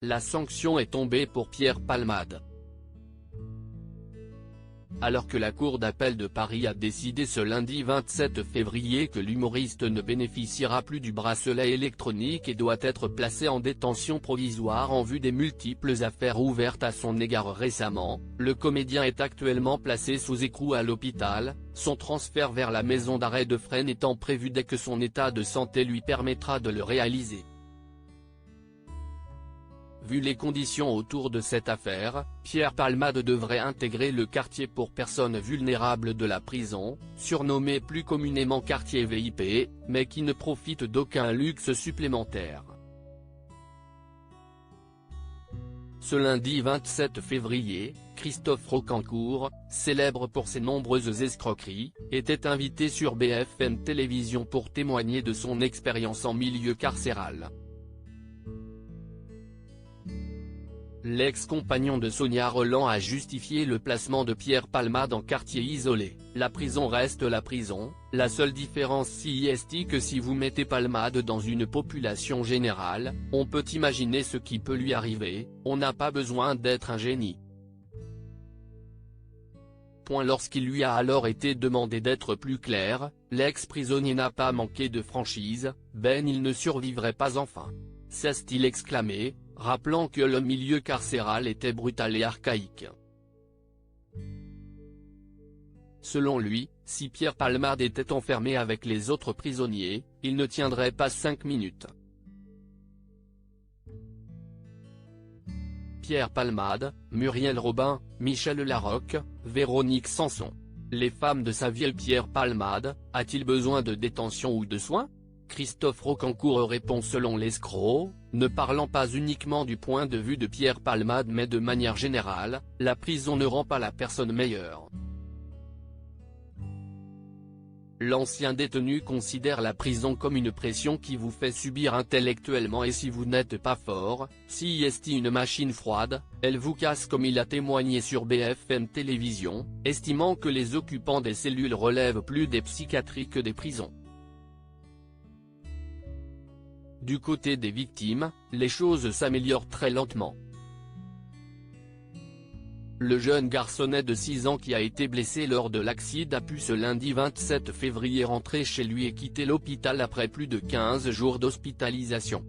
la sanction est tombée pour Pierre Palmade. Alors que la Cour d'appel de Paris a décidé ce lundi 27 février que l'humoriste ne bénéficiera plus du bracelet électronique et doit être placé en détention provisoire en vue des multiples affaires ouvertes à son égard récemment, le comédien est actuellement placé sous écrou à l'hôpital, son transfert vers la maison d'arrêt de Fresnes étant prévu dès que son état de santé lui permettra de le réaliser. Vu les conditions autour de cette affaire, Pierre Palmade devrait intégrer le quartier pour personnes vulnérables de la prison, surnommé plus communément quartier VIP, mais qui ne profite d'aucun luxe supplémentaire. Ce lundi 27 février, Christophe Rocancourt, célèbre pour ses nombreuses escroqueries, était invité sur BFM Télévision pour témoigner de son expérience en milieu carcéral. L'ex-compagnon de Sonia Rolland a justifié le placement de Pierre Palmade en quartier isolé. La prison reste la prison, la seule différence est que si vous mettez Palmade dans une population générale, on peut imaginer ce qui peut lui arriver, on n'a pas besoin d'être un génie. Lorsqu'il lui a alors été demandé d'être plus clair, l'ex-prisonnier n'a pas manqué de franchise, il ne survivrait pas enfin. S'est-il exclamé, rappelant que le milieu carcéral était brutal et archaïque. Selon lui, si Pierre Palmade était enfermé avec les autres prisonniers, il ne tiendrait pas 5 minutes. Pierre Palmade, Muriel Robin, Michel Larocque, Véronique Sanson. Les femmes de sa ville. Pierre Palmade, a-t-il besoin de détention ou de soins ? Christophe Rocancourt répond selon l'escroc, ne parlant pas uniquement du point de vue de Pierre Palmade mais de manière générale, la prison ne rend pas la personne meilleure. L'ancien détenu considère la prison comme une pression qui vous fait subir intellectuellement et si vous n'êtes pas fort, si est une machine froide, elle vous casse comme il a témoigné sur BFM Télévision, estimant que les occupants des cellules relèvent plus des psychiatries que des prisons. Du côté des victimes, les choses s'améliorent très lentement. Le jeune garçonnet de 6 ans qui a été blessé lors de l'accident a pu ce lundi 27 février rentrer chez lui et quitter l'hôpital après plus de 15 jours d'hospitalisation.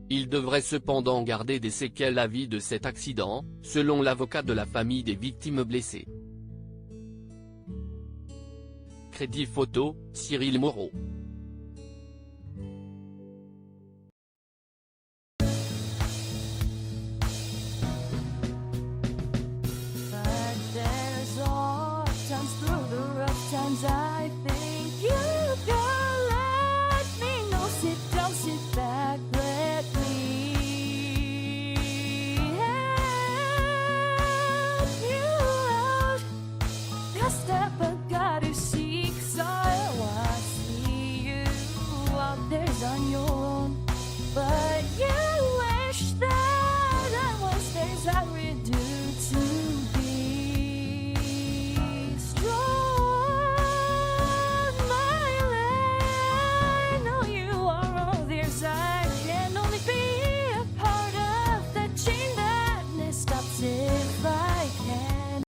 Il devrait cependant garder des séquelles à vie de cet accident, selon l'avocat de la famille des victimes blessées. Crédit photo, Cyril Moreau.